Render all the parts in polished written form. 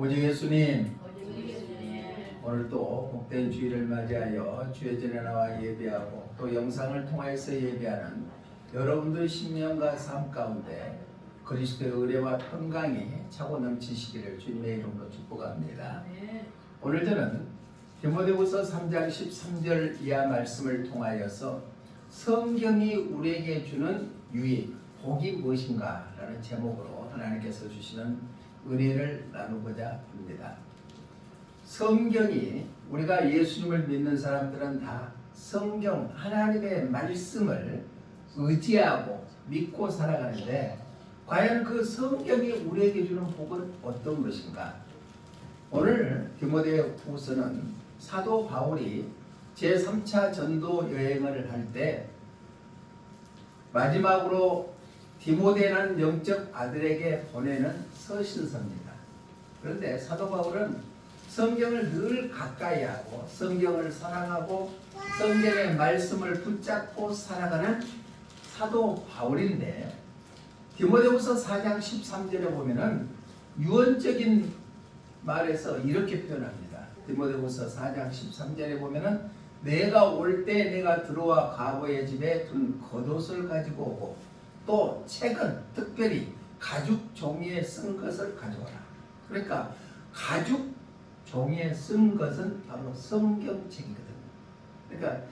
오직 예수님, 오늘도 복된 주일을 맞이하여 주의 전에 나와 예배하고 또 영상을 통하여서 예배하는 여러분들의 신념과 삶 가운데 그리스도의 의뢰와 평강이 차고 넘치시기를 주님의 이름으로 축복합니다. 오늘 저는 디모데후서 3장 13절 이하 말씀을 통하여서 성경이 우리에게 주는 유익, 복이 무엇인가 라는 제목으로 하나님께서 주시는 은혜를 나누고자 합니다. 성경이, 우리가 예수님을 믿는 사람들은 다 성경, 하나님의 말씀을 의지하고 믿고 살아가는데 과연 그 성경이 우리에게 주는 복은 어떤 것인가? 오늘 디모데후서는 사도 바울이 제3차 전도 여행을 할 때 마지막으로 디모데라는 영적 아들에게 보내는 서신서입니다. 그런데 사도 바울은 성경을 늘 가까이 하고 성경을 사랑하고 성경의 말씀을 붙잡고 살아가는 사도 바울인데 디모데후서 4장 13절에 보면은 유언적인 말에서 이렇게 표현합니다. 디모데후서 4장 13절에 보면은 내가 올 때 내가 들어와 과부의 집에 둔 겉옷을 가지고 오고 또 책은 특별히 가죽 종이에 쓴 것을 가져와라. 그러니까 가죽 종이에 쓴 것은 바로 성경책이거든요. 그러니까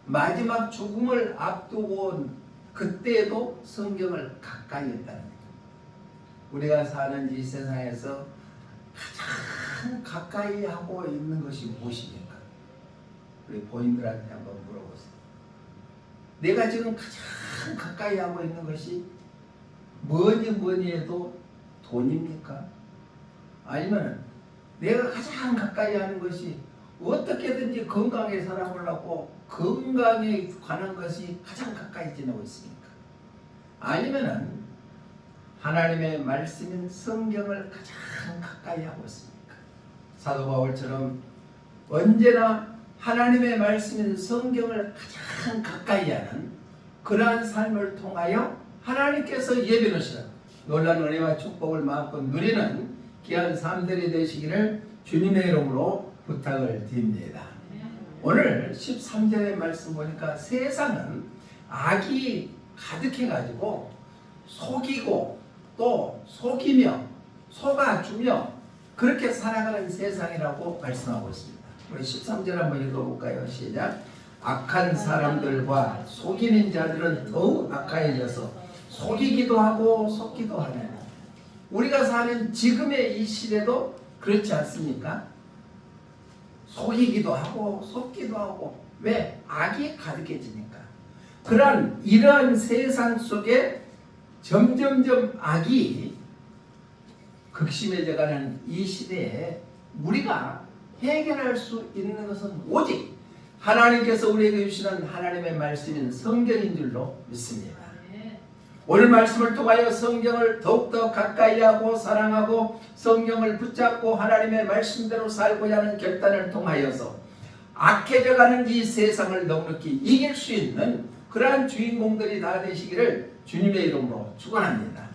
마지막 죽음을 앞두고 그때도 성경을 가까이 했다는 거예요. 우리가 사는 이 세상에서 가장 가까이 하고 있는 것이 무엇입니까? 우리 본인들한테 한번 물어보세요. 내가 지금 가장 가까이 하고 있는 것이 뭐니 해도 돈입니까? 아니면 내가 가장 가까이 하는 것이 어떻게든지 건강에 살아보려고 건강에 관한 것이 가장 가까이 지내고 있습니까? 아니면은 하나님의 말씀인 성경을 가장 가까이 하고 있습니까? 사도 바울처럼 언제나 하나님의 말씀인 성경을 가장 가까이 하는 그러한 삶을 통하여 하나님께서 예비하시는 놀라운 은혜와 축복을 마음껏 누리는 귀한 삶들이 되시기를 주님의 이름으로 부탁을 드립니다. 오늘 13절의 말씀 보니까 세상은 악이 가득해가지고 속이고 또 속이며 속아주며 그렇게 살아가는 세상이라고 말씀하고 있습니다. 우리 13절 한번 읽어볼까요? 시작. 악한 사람들과 속이는 자들은 더욱 악하여져서 속이기도 하고 속기도 하네. 우리가 사는 지금의 이 시대도 그렇지 않습니까? 속이기도 하고 속기도 하고. 왜? 악이 가득해지니까. 이러한 세상 속에 점점점 악이 극심해져가는 이 시대에 우리가 해결할 수 있는 것은 오직 하나님께서 우리에게 주시는 하나님의 말씀인 성경인 줄로 믿습니다. 오늘 말씀을 통하여 성경을 더욱더 가까이 하고 사랑하고 성경을 붙잡고 하나님의 말씀대로 살고자 하는 결단을 통하여서 악해져가는 이 세상을 넉넉히 이길 수 있는 그러한 주인공들이 다 되시기를 주님의 이름으로 축원합니다.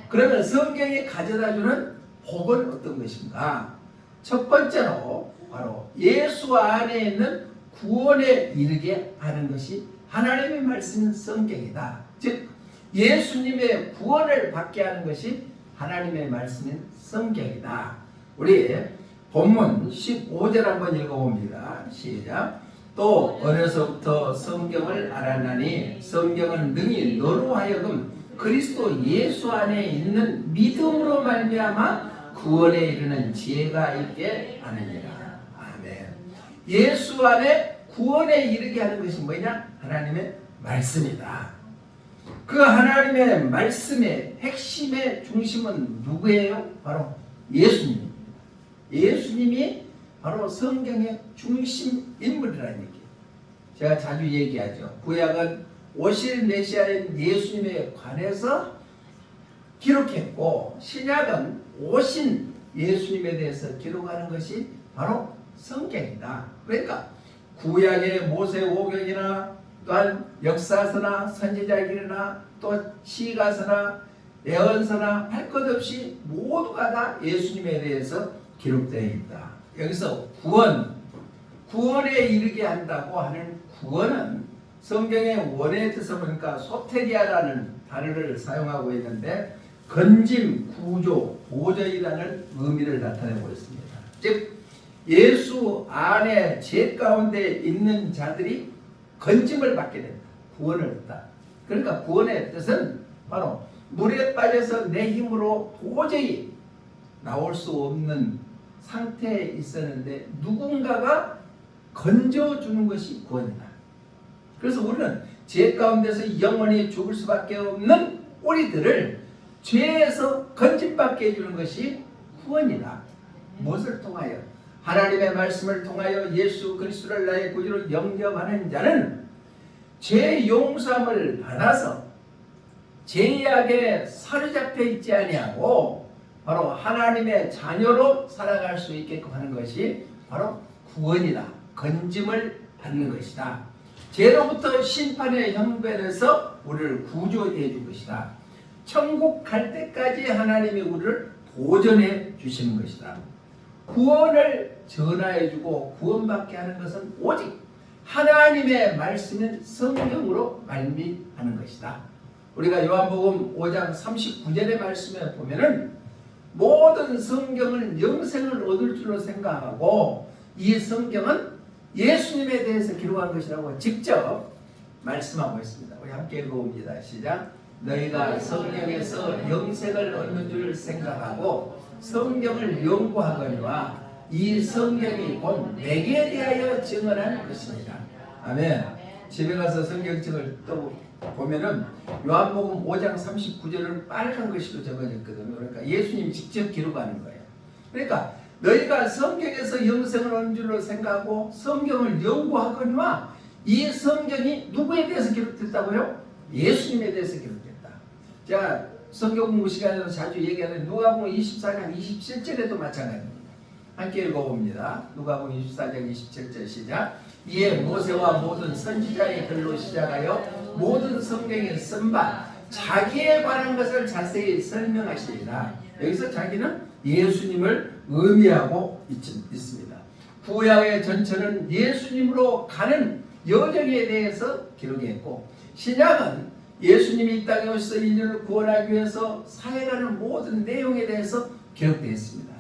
그러면 성경이 가져다주는 복은 어떤 것인가? 첫 번째로 바로 예수 안에 있는 구원에 이르게 하는 것이 하나님의 말씀인 성경이다. 즉 예수님의 구원을 받게 하는 것이 하나님의 말씀인 성경이다. 우리 본문 15절 한번 읽어봅니다. 시작. 또 어려서부터 성경을 알았나니 성경은 능히 너로 하여금 그리스도 예수 안에 있는 믿음으로 말미암아 구원에 이르는 지혜가 있게 하느니라. 아멘. 예수 안에 구원에 이르게 하는 것이 뭐냐? 하나님의 말씀이다. 그 하나님의 말씀의 핵심의 중심은 누구예요? 바로 예수님입니다. 예수님이 바로 성경의 중심 인물이라는 얘기예요. 제가 자주 얘기하죠. 구약은 오실 메시아인 예수님에 관해서 기록했고 신약은 오신 예수님에 대해서 기록하는 것이 바로 성경이다. 그러니까 구약의 모세오경이나 또한 역사서나 선지자기나 또 시가서나 예언서나 할 것 없이 모두가 다 예수님에 대해서 기록되어 있다. 여기서 구원에 이르게 한다고 하는 구원은 성경의 원의 뜻을 보니까 소테리아라는 단어를 사용하고 있는데 건짐, 구조, 보전이라는 의미를 나타내고 있습니다. 즉 예수 안에 죄 가운데 있는 자들이 건짐을 받게 됩니다. 구원을 얻다. 그러니까 구원의 뜻은 바로 물에 빠져서 내 힘으로 도저히 나올 수 없는 상태에 있었는데 누군가가 건져주는 것이 구원이다. 그래서 우리는 죄 가운데서 영원히 죽을 수밖에 없는 우리들을 죄에서 건짐받게 해주는 것이 구원이다. 무엇을 통하여? 하나님의 말씀을 통하여 예수 그리스도를 나의 구주로 영접하는 자는 죄 용서함을 받아서 죄악에 사로잡혀 있지 아니하고 바로 하나님의 자녀로 살아갈 수 있게끔 하는 것이 바로 구원이다. 건짐을 받는 것이다. 죄로부터 심판의 형벌에서 우리를 구조해 준 것이다. 천국 갈 때까지 하나님이 우리를 보존해 주시는 것이다. 구원을 전하해 주고 구원받게 하는 것은 오직 하나님의 말씀인 성경으로 말미하는 것이다. 우리가 요한복음 5장 39절의 말씀에 보면은 모든 성경은 영생을 얻을 줄로 생각하고 이 성경은 예수님에 대해서 기록한 것이라고 직접 말씀하고 있습니다. 우리 함께 읽어봅니다. 시작. 너희가 성경에서 영생을 얻는 줄 생각하고 성경을 연구하거니와 이 성경이 곧 내게 대하여 증언한 것입니다. 아멘. 집에 가서 성경책을 또 보면은 요한복음 5장 39절은 빨간 글씨로 적어졌거든요. 그러니까 예수님이 직접 기록하는 거예요. 그러니까 너희가 성경에서 영생을 얻는 줄로 생각하고 성경을 연구하거니와 이 성경이 누구에 대해서 기록됐다고요? 예수님에 대해서 기록됐다. 자, 성경 공부 시간에도 자주 얘기하는 누가복음 24장 27절에도 마찬가지입니다. 함께 읽어봅니다. 누가복음 24장 27절 시작. 이에 모세와 모든 선지자의 글로 시작하여 모든 성경에 쓴 바 자기에 관한 것을 자세히 설명하시리라. 여기서 자기는 예수님을 의미하고 있습니다. 구약의 전체는 예수님으로 가는 여정에 대해서 기록했고 신약은 예수님이 이 땅에 오셔서 인류를 구원하기 위해서 사역하는 모든 내용에 대해서 기록되어 있습니다.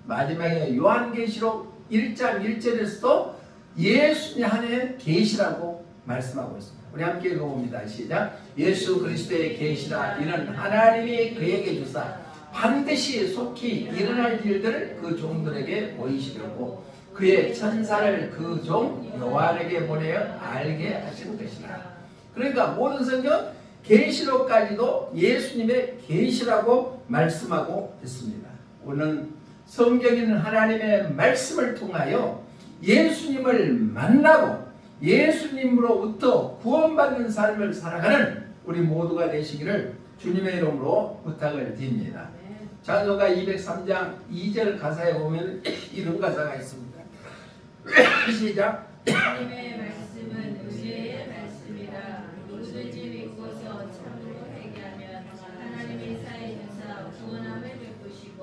마지막에 요한계시록 1장 1절에서도 예수님 안에 계시라고 말씀하고 있습니다. 우리 함께 읽어봅니다. 시작. 예수 그리스도의 계시라. 이는 하나님이 그에게 주사 반드시 속히 일어날 일들을 그 종들에게 보이시려고 그의 천사를 그 종 요한에게 보내어 알게 하시는 것이라. 그러니까 모든 성경 계시록까지도 예수님의 계시라고 말씀하고 있습니다. 오늘 성경에는 하나님의 말씀을 통하여 예수님을 만나고 예수님으로부터 구원받는 삶을 살아가는 우리 모두가 되시기를 주님의 이름으로 부탁을 드립니다. 찬송가 203장 2절 가사에 보면 이런 가사가 있습니다. 시작. 하나님의 말씀은 의의 말씀이라 누구든지 믿고서 참으로 회개하면 하나님이 사해 주사 구원함을 베푸시고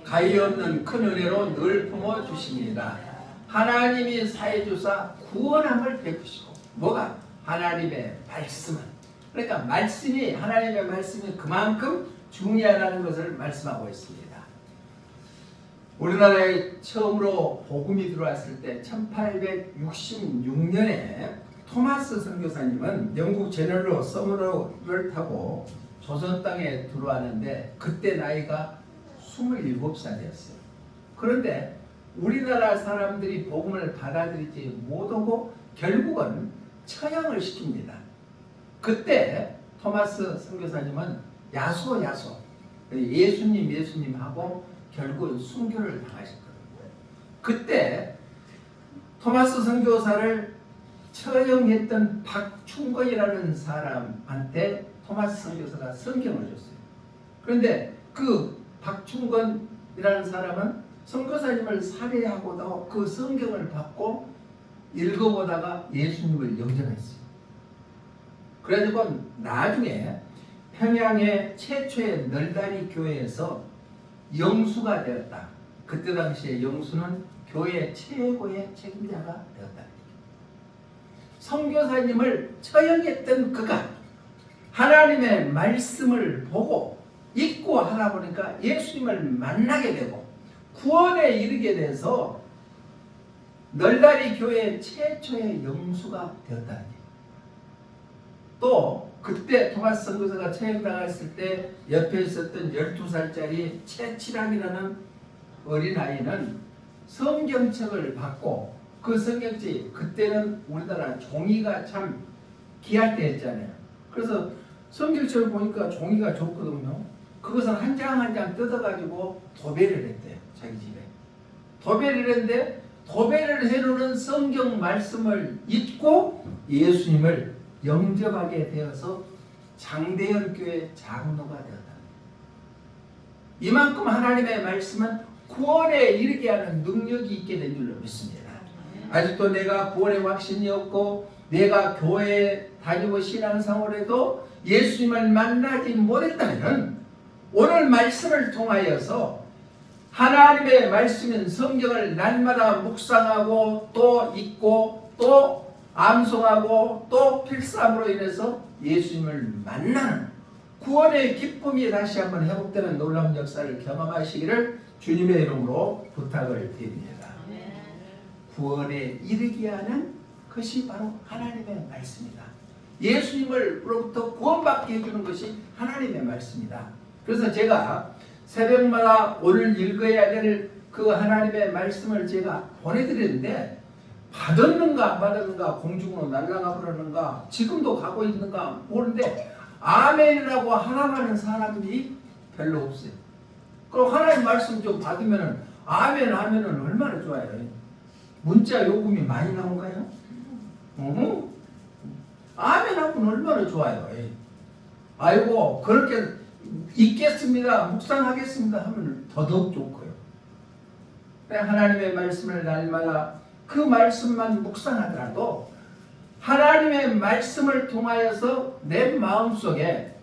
가히 없는 큰 은혜로 늘 품어 주십니다. 하나님이 사해 주사 구원함을 베푸시고 뭐가? 하나님의 말씀은 그러니까 말씀이 하나님의 말씀이 그만큼 중요하다는 것을 말씀하고 있습니다. 우리나라에 처음으로 복음이 들어왔을 때 1866년에 토마스 선교사님은 영국 제널로 서머러를 타고 조선 땅에 들어왔는데 그때 나이가 27살이었어요. 그런데 우리나라 사람들이 복음을 받아들이지 못하고 결국은 처형을 시킵니다. 그때 토마스 선교사님은 야소 예수님 하고 결국은 순교를 당하셨거든요. 그때 토마스 선교사를 처형했던 박충건이라는 사람한테 토마스 선교사가 성경을 줬어요. 그런데 그 박충건이라는 사람은 선교사님을 살해하고도 그 성경을 받고 읽어보다가 예수님을 영접했어요. 그래가지고 나중에 평양의 최초의 널다리 교회에서 영수가 되었다. 그때 당시에 영수는 교회 최고의 책임자가 되었다. 선교사님을 처형했던 그가 하나님의 말씀을 보고 읽고 하다 보니까 예수님을 만나게 되고 구원에 이르게 돼서 널다리 교회 최초의 영수가 되었다는 얘기예요. 또 그때 토마스 선교사가 처형당했을 때 옆에 있었던 12살짜리 채치락이라는 어린아이는 성경책을 받고 그 성경책, 그때는 우리나라 종이가 참 귀할 때였잖아요. 그래서 성경책을 보니까 종이가 좋거든요. 그것을 한 장 한 장 뜯어가지고 도배를 했대요. 자기 집에 도배를 했는데, 도배를 해놓은 성경 말씀을 읽고 예수님을 영접하게 되어서 장대현 교회 장로가 되었다. 이만큼 하나님의 말씀은 구원에 이르게 하는 능력이 있게 된 줄로 믿습니다. 아직도 내가 구원의 확신이 없고 내가 교회에 다니고 신앙생활을 해도 예수님을 만나지 못했다면 오늘 말씀을 통하여서 하나님의 말씀인 성경을 날마다 묵상하고 또 읽고 또 암송하고 또 필사함으로 인해서 예수님을 만나는 구원의 기쁨이 다시 한번 회복되는 놀라운 역사를 경험하시기를 주님의 이름으로 부탁을 드립니다. 구원에 이르게 하는 것이 바로 하나님의 말씀이다. 예수님으로부터 구원받게 해주는 것이 하나님의 말씀이다. 그래서 제가 새벽마다 오늘 읽어야 될 그 하나님의 말씀을 제가 보내드리는데 받았는가 안 받았는가, 공중으로 날아가 버렸는가, 지금도 가고 있는가 모르는데 아멘이라고 하나가는 사람이 별로 없어요. 그럼 하나님 말씀 좀 받으면 아멘 하면은 얼마나 좋아요. 문자 요금이 많이 나온가요? 아멘 하면 얼마나 좋아요. 아이고 그렇게 읽겠습니다, 묵상하겠습니다 하면 더더욱 좋고요. 하나님의 말씀을 날마다 그 말씀만 묵상하더라도 하나님의 말씀을 통하여서 내 마음속에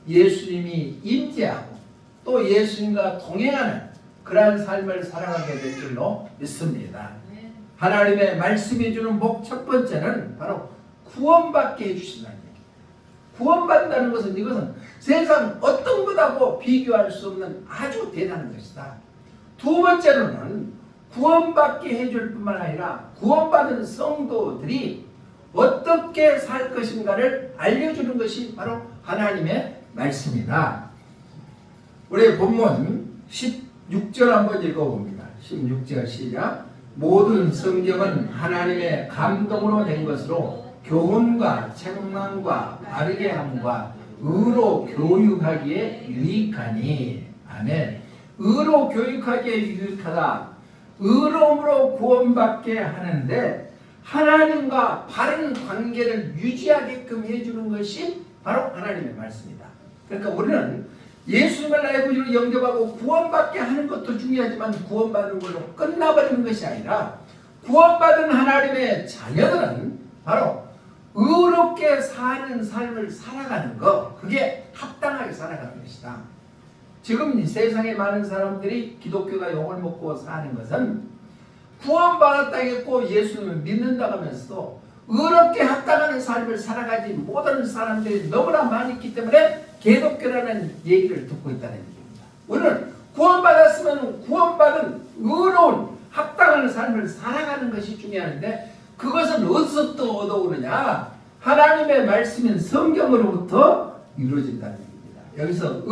예수님이 임재하고 또 예수님과 동행하는 그러한 삶을 살아가게 될 줄로 믿습니다. 하나님의 말씀이 주는 복 첫 번째는 바로 구원받게 해주신다는 얘기입니다. 구원받는다는 것은 이것은 세상 어떤 것하고 비교할 수 없는 아주 대단한 것이다. 두 번째로는 구원받게 해줄 뿐만 아니라 구원받은 성도들이 어떻게 살 것인가를 알려주는 것이 바로 하나님의 말씀이다. 우리 본문 16절 한번 읽어봅니다. 16절 시작. 모든 성경은 하나님의 감동으로 된 것으로 교훈과 책망과 바르게 함과 의로 교육하기에 유익하니. 아멘. 의로 교육하기에 유익하다. 의로움으로 구원받게 하는데 하나님과 바른 관계를 유지하게끔 해주는 것이 바로 하나님의 말씀이다. 그러니까 우리는 예수님을 나의 구주로 영접하고 구원받게 하는 것도 중요하지만 구원받는 걸로 끝나버리는 것이 아니라 구원받은 하나님의 자녀들은 바로 의롭게 사는 삶을 살아가는 것, 그게 합당하게 살아가는 것이다. 지금 이 세상에 많은 사람들이 기독교가 욕을 먹고 사는 것은 구원받았다겠고 예수님을 믿는다고 하면서도 의롭게 합당하는 삶을 살아가지 못하는 사람들이 너무나 많이 있기 때문에 개독교라는 얘기를 듣고 있다는 얘기입니다. 우리는 구원받았으면 구원받은 의로운 합당한 삶을 살아가는 것이 중요한데 그것은 어디서부터 얻어오느냐? 하나님의 말씀인 성경으로부터 이루어진다는 얘기입니다. 여기서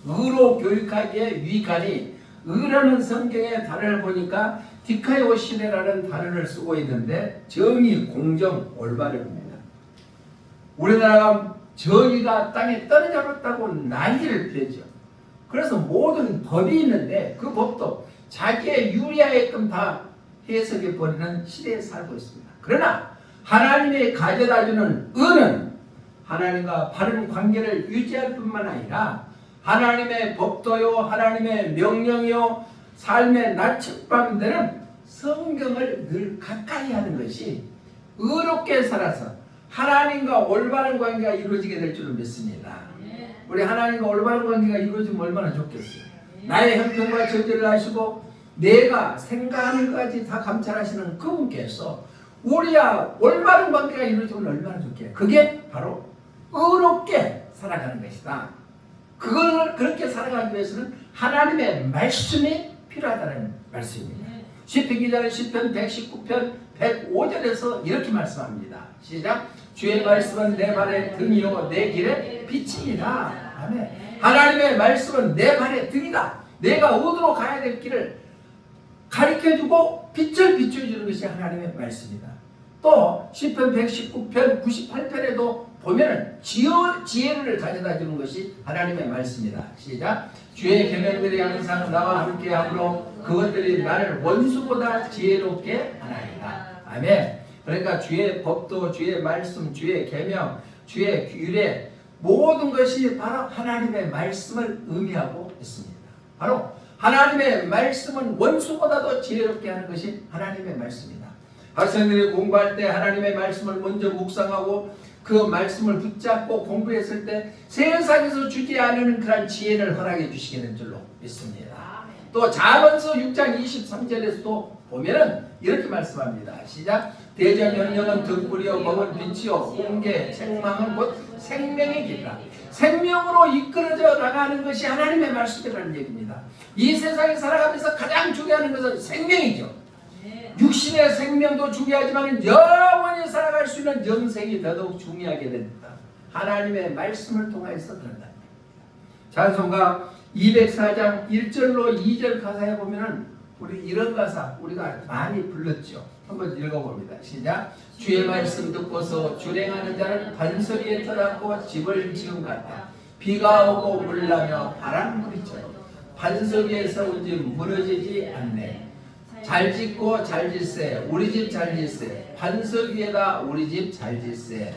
의로 교육하기에 유익하니, 의라는 성경의 단어를 보니까 디카이오시네라는 단어를 쓰고 있는데 정의, 공정, 올바름입니다. 우리나라가 정의가 땅에 떨어졌다고 난리를 피우죠. 그래서 모든 법이 있는데 그 법도 자기의 유리하게끔 다 해석해 버리는 시대에 살고 있습니다. 그러나 하나님이 가져다주는 의는 하나님과 바른 관계를 유지할 뿐만 아니라 하나님의 법도요, 하나님의 명령이요, 삶의 낮밤 되는 성경을 늘 가까이 하는 것이 의롭게 살아서 하나님과 올바른 관계가 이루어지게 될 줄을 믿습니다. 우리 하나님과 올바른 관계가 이루어지면 얼마나 좋겠어요. 나의 형편과 저질을 아시고 내가 생각하는 것까지 다 감찰하시는 그분께서 우리와 올바른 관계가 이루어지면 얼마나 좋겠어요. 그게 바로 의롭게 살아가는 것이다. 그걸 그렇게 살아가기 위해서는 하나님의 말씀이 필요하다는 말씀입니다. 시편 기자는 시편 119편 105절에서 이렇게 말씀합니다. 시작. 주의 말씀은 내 발의 등이요 내 길의 빛이니라. 아멘. 하나님의 말씀은 내 발의 등이다. 내가 어디로 가야 될 길을 가르쳐주고 빛을 비춰주는 것이 하나님의 말씀이다. 또 시편 119편 98편에도 보면은 지혜를 가져다 주는 것이 하나님의 말씀이다. 시작. 주의 계명들이 항상 나와 함께하므로 그것들이 나를 원수보다 지혜롭게 하나이다. 아멘. 그러니까 주의 법도 주의 말씀, 주의 계명, 주의 규례 모든 것이 바로 하나님의 말씀을 의미하고 있습니다. 바로 하나님의 말씀은 원수보다도 지혜롭게 하는 것이 하나님의 말씀이다. 학생들이 공부할 때 하나님의 말씀을 먼저 묵상하고 그 말씀을 붙잡고 공부했을 때 세상에서 주지 않은 그런 지혜를 허락해 주시게 된 줄로 믿습니다. 또 잠언서 6장 23절에서도 보면은 이렇게 말씀합니다. 시작. 대저명령은 등불이요 먹은 빛이요 홍계 책망은 곧 생명의 길이라. 생명으로 이끌어져 나가는 것이 하나님의 말씀이라는 얘기입니다. 이 세상에 살아가면서 가장 중요한 것은 생명이죠. 육신의 생명도 중요하지만 영원히 살아갈 수 있는 영생이 더더욱 중요하게 됩니다. 하나님의 말씀을 통해서 그런다. 찬송가 204장 1절로 2절 가사에 보면은 우리 이런 가사 우리가 많이 불렀죠. 한번 읽어봅니다. 시작. 주의 말씀 듣고서 준행하는 자는 반석에 터닫고 집을 지은 같다. 비가 오고 물나며 바람부리처럼 반석 위에 세운 집 무너지지 않네. 잘 짓고 잘 짓세. 우리 집 잘 짓세. 반석 위에다 우리 집 잘 짓세.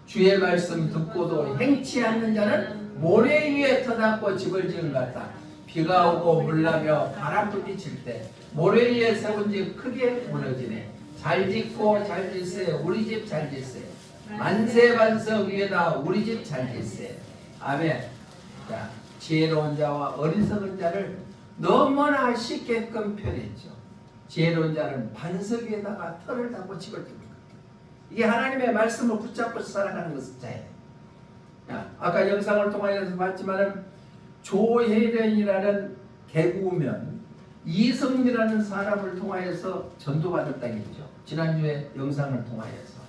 주의 말씀 듣고도 행치 않는 자는 모래 위에 터닫고 집을 지은 것 같다. 비가 오고 물나며 바람 부딪힐 때 모래 위에 세운 집 크게 무너지네. 잘 짓고 잘 짓세. 우리 집 잘 짓세. 만세 반석 위에다 우리 집 잘 짓세. 아멘. 자, 지혜로운 자와 어리석은 자를 너무나 쉽게끔 표현했죠. 지혜로운 자는 반석 위에다가 털을 달고 집을 짓는 것. 이게 하나님의 말씀을 붙잡고 살아가는 것은 자예요. 아까 영상을 통해서 봤지만은 조혜련이라는 개구면 이성이라는 사람을 통하여서 전도받았다는 얘기죠. 지난주에 영상을 통하여서.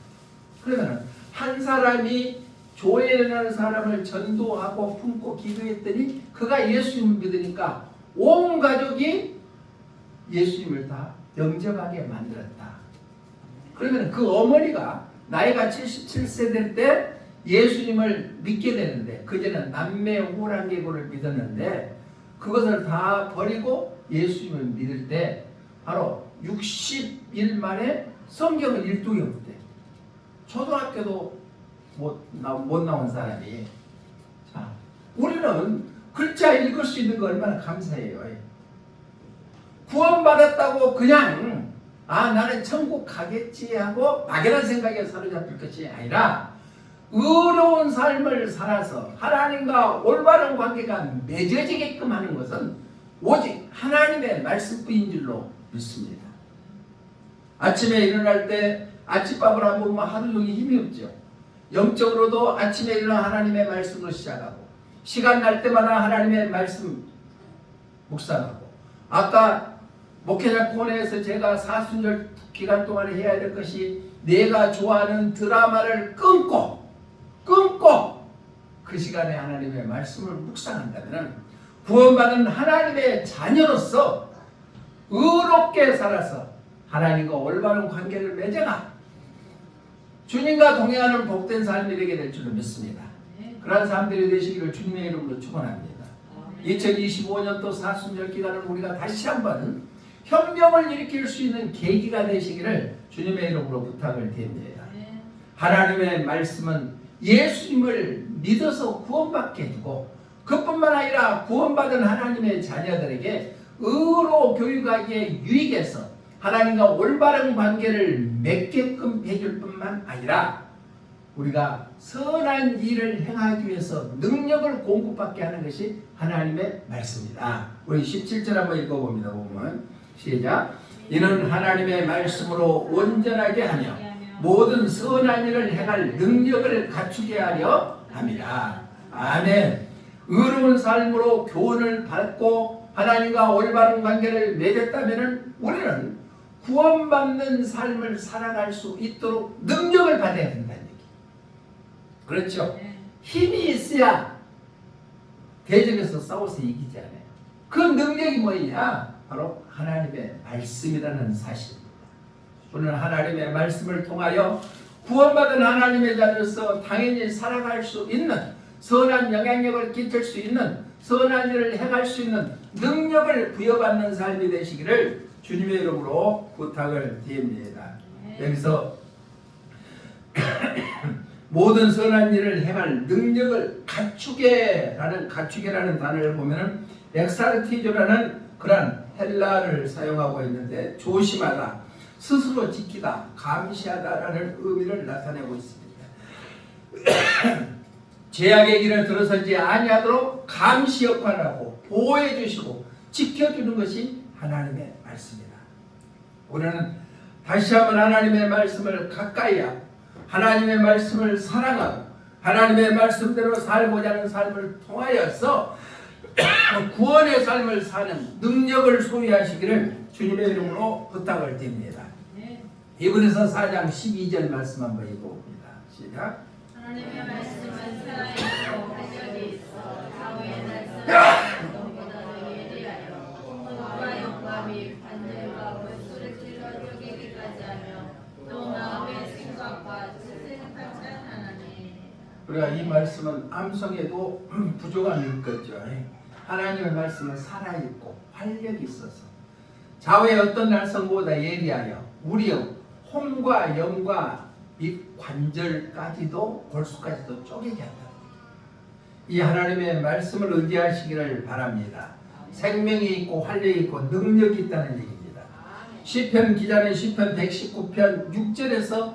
그러면 한 사람이 조혜련이라는 사람을 전도하고 품고 기도했더니 그가 예수님을 믿으니까 온 가족이 예수님을 다 영접하게 만들었다. 그러면 그 어머니가 나이가 77세 될 때 예수님을 믿게 되는데 그전에는 남매호랑개구를 믿었는데 그것을 다 버리고 예수님을 믿을 때 바로 60일 만에 성경을 일독에 못해. 초등학교도 못 나온 사람이. 자, 우리는 글자 읽을 수 있는 거 얼마나 감사해요. 구원받았다고 그냥 나는 천국 가겠지 하고 막연한 생각에 사로잡힐 것이 아니라 의로운 삶을 살아서 하나님과 올바른 관계가 맺어지게끔 하는 것은 오직 하나님의 말씀뿐인 줄로 믿습니다. 아침에 일어날 때 아침밥을 안 먹으면 하루 종일 힘이 없죠. 영적으로도 아침에 일어나 하나님의 말씀으로 시작하고 시간 날 때마다 하나님의 말씀 묵상하고 아까 목회자 코너에서 제가 사순절 기간 동안에 해야 될 것이 내가 좋아하는 드라마를 끊고 그 시간에 하나님의 말씀을 묵상한다면 구원받은 하나님의 자녀로서 의롭게 살아서 하나님과 올바른 관계를 맺어가 주님과 동행하는 복된 삶이 되게 될 줄을 믿습니다. 그런 사람들이 되시기를 주님의 이름으로 축원합니다. 2025년도 사순절 기간을 우리가 다시 한번 혁명을 일으킬 수 있는 계기가 되시기를 주님의 이름으로 부탁을 드립니다. 하나님의 말씀은 예수님을 믿어서 구원받게 해주고 그뿐만 아니라 구원받은 하나님의 자녀들에게 의로 교육하기에 유익해서 하나님과 올바른 관계를 맺게끔 해줄 뿐만 아니라 우리가 선한 일을 행하기 위해서 능력을 공급받게 하는 것이 하나님의 말씀이다. 우리 17절 한번 읽어봅니다. 보면 시작. 이는 하나님의 말씀으로 온전하게 하며 모든 선한 일을 행할 능력을 갖추게 하려 함이라. 아멘. 의로운 삶으로 교훈을 받고 하나님과 올바른 관계를 맺었다면 우리는 구원받는 삶을 살아갈 수 있도록 능력을 받아야 된다는 얘기. 그렇죠? 힘이 있어야 대적에서 싸워서 이기지 않아요. 그 능력이 뭐냐? 바로 하나님의 말씀이라는 사실입니다. 우리는 하나님의 말씀을 통하여 구원받은 하나님의 자녀로서 당연히 살아갈 수 있는, 선한 영향력을 끼칠 수 있는, 선한 일을 행할 수 있는 능력을 부여받는 삶이 되시기를 주님의 이름으로 부탁을 드립니다. 여기서 모든 선한 일을 행할 능력을 갖추게라는 단어를 보면은 엑사르티조라는 그런 헬라를 사용하고 있는데, 조심하다, 스스로 지키다, 감시하다라는 의미를 나타내고 있습니다. 죄악의 길을 들어서지 아니하도록 감시 역할을 하고 보호해 주시고 지켜주는 것이 하나님의 말씀이다. 우리는 다시 한번 하나님의 말씀을 가까이 하고 하나님의 말씀을 사랑하고 하나님의 말씀대로 살고자 하는 삶을 통하여서 구원의 삶을 사는 능력을 소유하시기를 주님의 이름으로 부탁을 드립니다. 히브리서 4장 12절 말씀 한번 읽어봅니다. 시작. 하나님의 말씀은 살아있고 활력이 있어 좌우의 날선 너보다도 예리하여 공과 영감이 반들과 원수를 찔러 쪼개기까지 하며 또 마음의 생각과 뜻을 판단하나니. 우리가 이 말씀은 암송에도 부족함이 있겠죠. 하나님의 말씀은 살아있고 활력이 있어서 좌우의 어떤 날선보다 예리하여 우리의 혼과 영과 및 관절까지도 골수까지도 쪼개게 한다. 이 하나님의 말씀을 의지하시기를 바랍니다. 생명이 있고 활력이 있고 능력이 있다는 얘기입니다. 시편 기자는 시편 119편 6절에서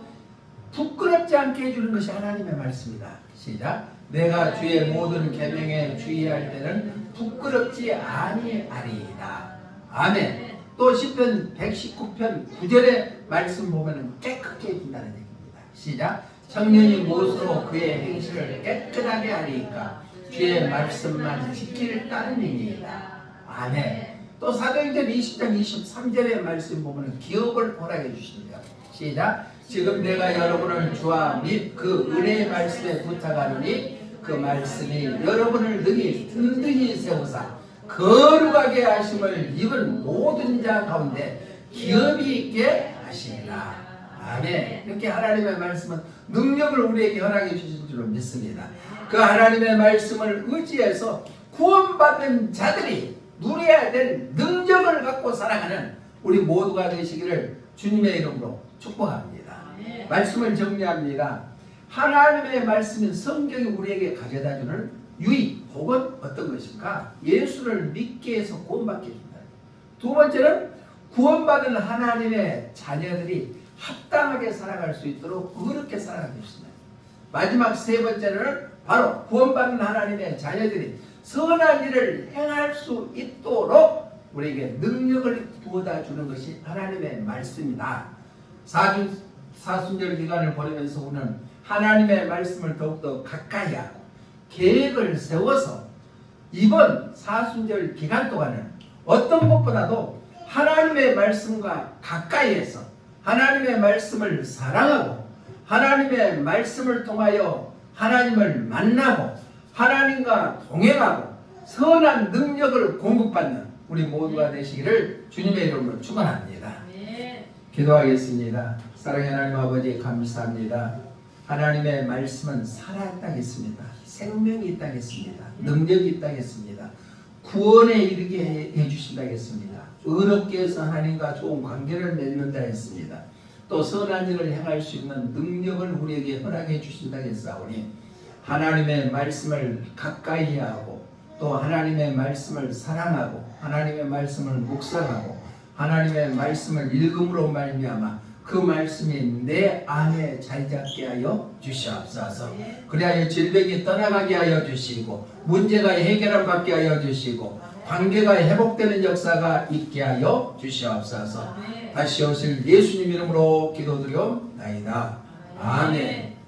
부끄럽지 않게 해주는 것이 하나님의 말씀이다. 시작. 내가 주의 모든 계명에 주의할 때는 부끄럽지 아니하리이다. 아멘. 또 시편 119편 9절의 말씀 보면은 깨끗게 해준다는 얘기입니다. 시작. 청년이 무엇으로 그의 행실을 깨끗하게 하리까 주의 말씀만 지키를 따르니이다. 아멘. 또 사도행전 20장 23절의 말씀 보면은 기업을 허락해 주신대요. 시작. 지금 내가 여러분을 주와 및 그 은혜의 말씀에 부탁하노니 그 말씀이 여러분을 능히 든든히 세우사 거룩하게 하심을 입은 모든 자 가운데 기업이 있게 하시리라. 아멘. 이렇게 하나님의 말씀은 능력을 우리에게 허락해 주신 줄로 믿습니다. 그 하나님의 말씀을 의지해서 구원받은 자들이 누려야 될 능력을 갖고 살아가는 우리 모두가 되시기를 주님의 이름으로 축복합니다. 말씀을 정리합니다. 하나님의 말씀은 성경이 우리에게 가져다주는 유익 혹은 어떤 것인가? 예수를 믿게 해서 구원받게 해준다. 두 번째는 구원받은 하나님의 자녀들이 합당하게 살아갈 수 있도록 의롭게 살아가게 해준다. 마지막 세 번째는 바로 구원받은 하나님의 자녀들이 선한 일을 행할 수 있도록 우리에게 능력을 부어다 주는 것이 하나님의 말씀이다. 사순절 기간을 보내면서 우리는 하나님의 말씀을 더욱더 가까이 하고 계획을 세워서 이번 사순절 기간 동안은 어떤 것보다도 하나님의 말씀과 가까이에서 하나님의 말씀을 사랑하고 하나님의 말씀을 통하여 하나님을 만나고 하나님과 동행하고 선한 능력을 공급받는 우리 모두가 되시기를 주님의 이름으로 축원합니다. 기도하겠습니다. 사랑의 하나님 아버지 감사합니다. 하나님의 말씀은 살아있다겠습니다. 생명이 있다겠습니다. 능력이 있다겠습니다. 구원에 이르게 해주신다겠습니다. 의롭게 해서 하나님과 좋은 관계를 맺는다 했습니다. 또 선한 일을 행할 수 있는 능력을 우리에게 허락해 주신다겠사오니 하나님의 말씀을 가까이 하고 또 하나님의 말씀을 사랑하고 하나님의 말씀을 묵상하고 하나님의 말씀을 읽음으로 말미암아 그 말씀이 내 안에 잘 잡게 하여 주시옵소서. 그리하여 질병이 떠나가게 하여 주시고 문제가 해결받게 하여 주시고 관계가 회복되는 역사가 있게 하여 주시옵소서. 다시 오실 예수님 이름으로 기도드려옵나이다. 아멘.